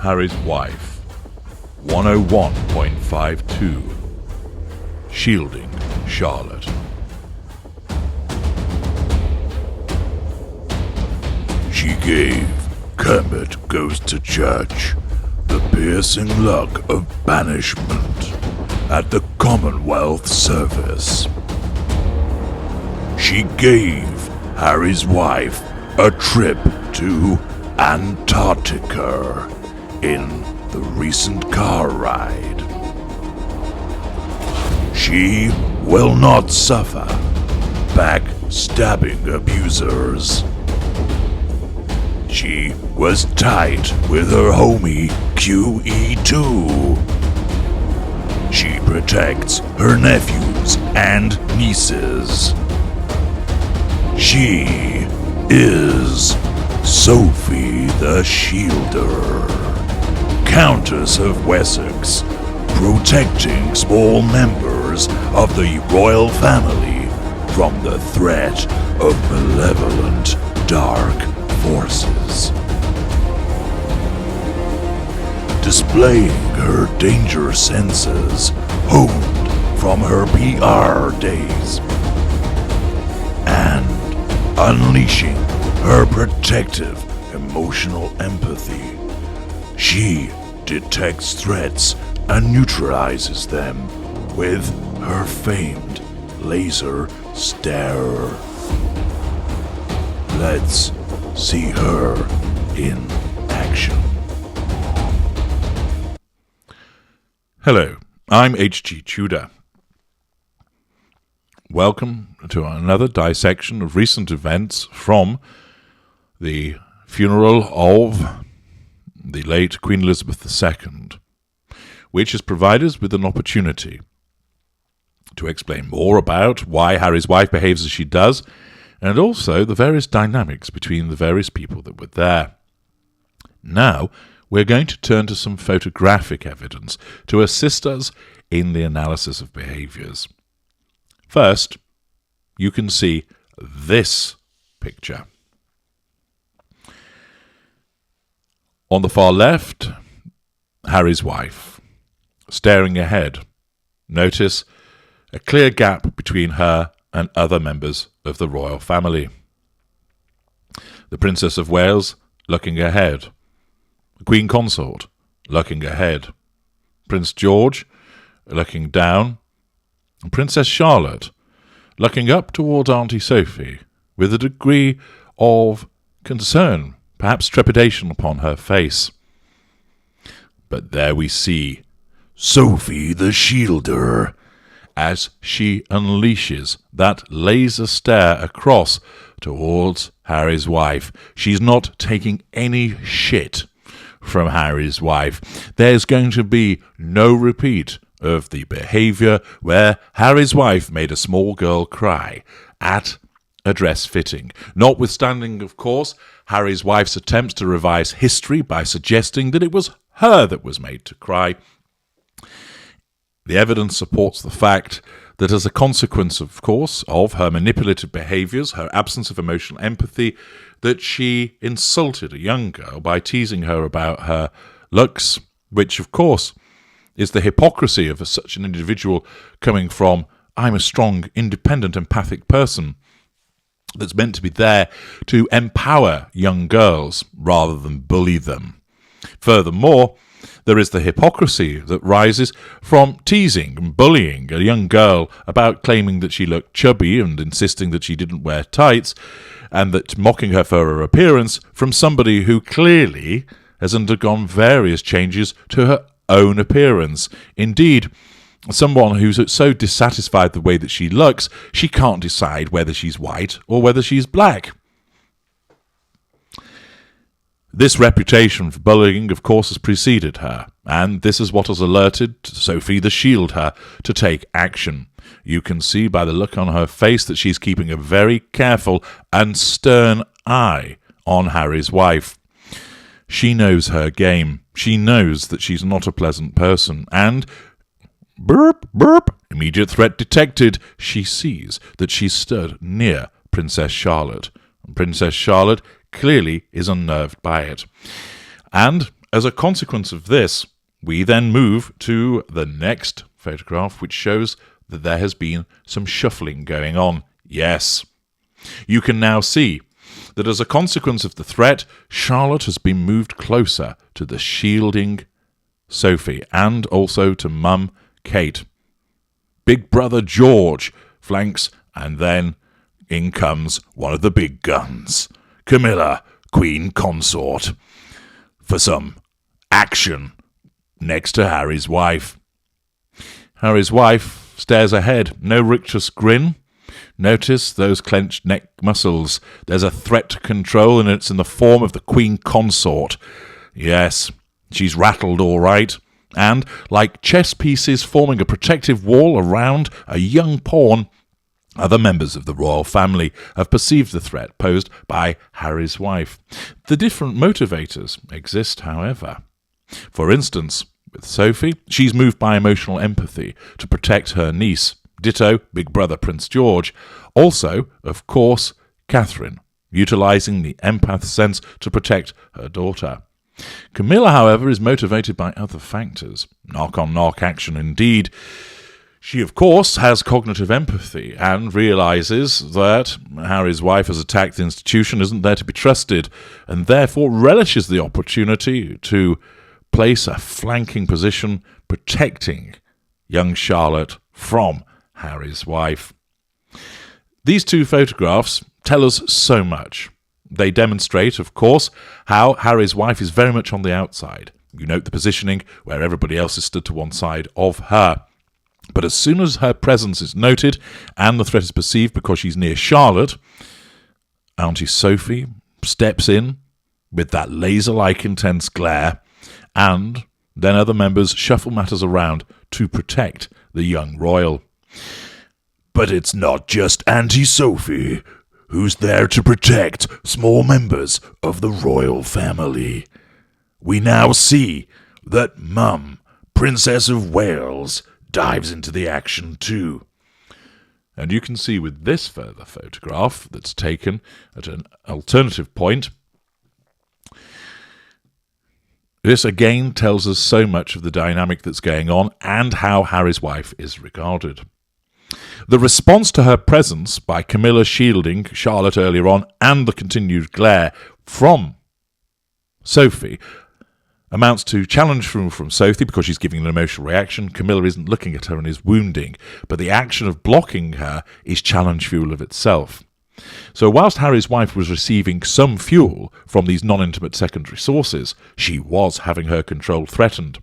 Harry's Wife 101.52 Shielding Charlotte. She gave Kermit Goes to Church the piercing luck of banishment at the Commonwealth service. She gave Harry's wife a trip to Antarctica in the recent car ride. She will not suffer backstabbing abusers. She was tight with her homie QE2. She protects her nephews and nieces. She is Sophie the Shielder, Countess of Wessex, protecting small members of the royal family from the threat of malevolent dark forces. Displaying her danger senses honed from her PR days, and unleashing her protective emotional empathy, she detects threats and neutralizes them with her famed laser stare. Let's see her in action. Hello, I'm H.G. Tudor. Welcome to another dissection of recent events from the funeral of the late Queen Elizabeth II, which has provided us with an opportunity to explain more about why Harry's wife behaves as she does, and also the various dynamics between the various people that were there. Now, we're going to turn to some photographic evidence to assist us in the analysis of behaviours. First, you can see this picture. On the far left, Harry's wife, staring ahead. Notice a clear gap between her and other members of the royal family. The Princess of Wales looking ahead. The Queen Consort looking ahead. Prince George looking down. And Princess Charlotte looking up towards Auntie Sophie with a degree of concern, perhaps trepidation upon her face. But there we see Sophie the Shielder, as she unleashes that laser stare across towards Harry's wife. She's not taking any shit from Harry's wife. There's going to be no repeat of the behaviour where Harry's wife made a small girl cry at a dress fitting. Notwithstanding, of course, Harry's wife's attempts to revise history by suggesting that it was her that was made to cry. The evidence supports the fact that as a consequence, of course, of her manipulative behaviours, her absence of emotional empathy, that she insulted a young girl by teasing her about her looks, which, of course, is the hypocrisy of such an individual coming from, I'm a strong, independent, empathic person, that's meant to be there to empower young girls rather than bully them. Furthermore, there is the hypocrisy that rises from teasing and bullying a young girl about claiming that she looked chubby and insisting that she didn't wear tights, and that mocking her for her appearance from somebody who clearly has undergone various changes to her own appearance. Indeed, someone who's so dissatisfied the way that she looks, she can't decide whether she's white or whether she's black. This reputation for bullying, of course, has preceded her, and this is what has alerted Sophie the Shielder to take action. You can see by the look on her face that she's keeping a very careful and stern eye on Harry's wife. She knows her game. She knows that she's not a pleasant person, and burp, burp, immediate threat detected, she sees that she's stood near Princess Charlotte. And Princess Charlotte clearly is unnerved by it. And, As a consequence of this, we then move to the next photograph, which shows that there has been some shuffling going on. Yes, you can now see that as a consequence of the threat, Charlotte has been moved closer to the shielding Sophie and also to Mum Kate. Big brother George flanks, and then in comes one of the big guns, Camilla, Queen Consort, for some action next to Harry's wife. Harry's wife stares ahead, no rictus grin. Notice those clenched neck muscles. There's a threat to control, and it's in the form of the Queen Consort. Yes, she's rattled all right. And, like chess pieces forming a protective wall around a young pawn, other members of the royal family have perceived the threat posed by Harry's wife. The different motivators exist, however. For instance, with Sophie, she's moved by emotional empathy to protect her niece. Ditto, big brother Prince George. Also, of course, Catherine, utilising the empath sense to protect her daughter. Camilla, however, is motivated by other factors. Knock-on-knock action indeed. She, of course, has cognitive empathy and realises that Harry's wife has attacked the institution, isn't there to be trusted, and therefore relishes the opportunity to place a flanking position protecting young Charlotte from Harry's wife. These two photographs tell us so much. They demonstrate, of course, how Harry's wife is very much on the outside. You note the positioning where everybody else is stood to one side of her. But as soon as her presence is noted and the threat is perceived because she's near Charlotte, Auntie Sophie steps in with that laser-like intense glare, and then other members shuffle matters around to protect the young royal. But it's not just Auntie Sophie who's there to protect small members of the royal family. We now see that Mum, Princess of Wales, dives into the action too. And you can see with this further photograph that's taken at an alternative point, this again tells us so much of the dynamic that's going on and how Harry's wife is regarded. The response to her presence by Camilla shielding Charlotte earlier on and the continued glare from Sophie amounts to challenge from Sophie because she's giving an emotional reaction. Camilla isn't looking at her and is wounding, but the action of blocking her is challenge fuel of itself. So whilst Harry's wife was receiving some fuel from these non-intimate secondary sources, she was having her control threatened.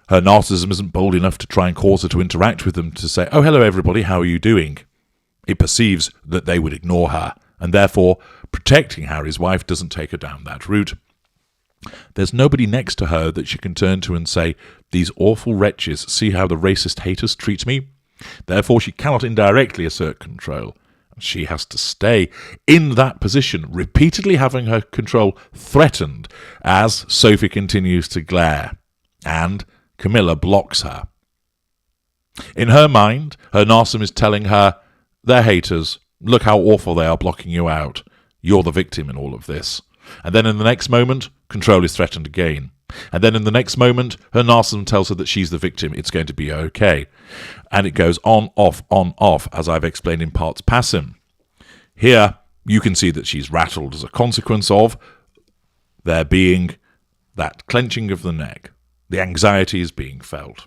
Her narcissism isn't bold enough to try and cause her to interact with them to say, "Oh, hello everybody, how are you doing?" It perceives that they would ignore her, and therefore protecting Harry's wife doesn't take her down that route. There's nobody next to her that she can turn to and say, "These awful wretches, see how the racist haters treat me?" Therefore she cannot indirectly assert control. She has to stay in that position, repeatedly having her control threatened as Sophie continues to glare, and Camilla blocks her. In her mind, her narcissism is telling her, "They're haters. Look how awful they are blocking you out. You're the victim in all of this." And then in the next moment, control is threatened again. And then in the next moment, her narcissism tells her that she's the victim. It's going to be okay. And it goes on, off, as I've explained in parts passing. Here, you can see that she's rattled as a consequence of there being that clenching of the neck. The anxiety is being felt.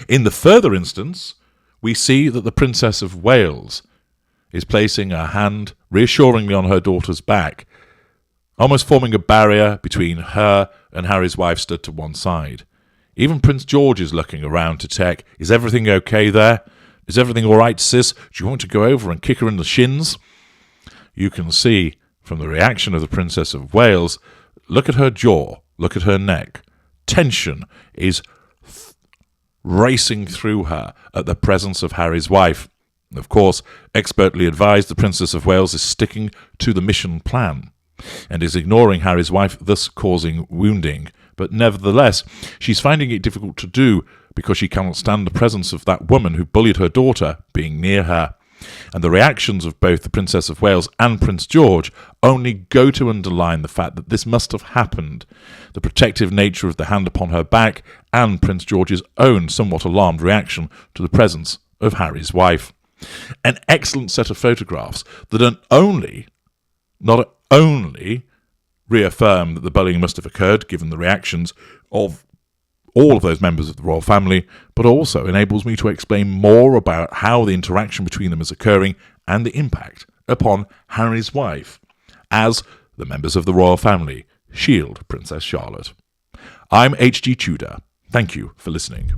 In the further instance, we see that the Princess of Wales is placing her hand reassuringly on her daughter's back, almost forming a barrier between her and Harry's wife stood to one side. Even Prince George is looking around to check, "Is everything okay there? Is everything all right, sis? Do you want to go over and kick her in the shins?" You can see from the reaction of the Princess of Wales, look at her jaw, look at her neck. Tension is racing through her at the presence of Harry's wife. Of course, expertly advised, the Princess of Wales is sticking to the mission plan and is ignoring Harry's wife, thus causing wounding. But nevertheless, she's finding it difficult to do because she cannot stand the presence of that woman who bullied her daughter being near her. And the reactions of both the Princess of Wales and Prince George only go to underline the fact that this must have happened, the protective nature of the hand upon her back, and Prince George's own somewhat alarmed reaction to the presence of Harry's wife. An excellent set of photographs that not only reaffirm that the bullying must have occurred, given the reactions of all of those members of the royal family, but also enables me to explain more about how the interaction between them is occurring and the impact upon Harry's wife, as the members of the royal family shield Princess Charlotte. I'm H.G. Tudor. Thank you for listening.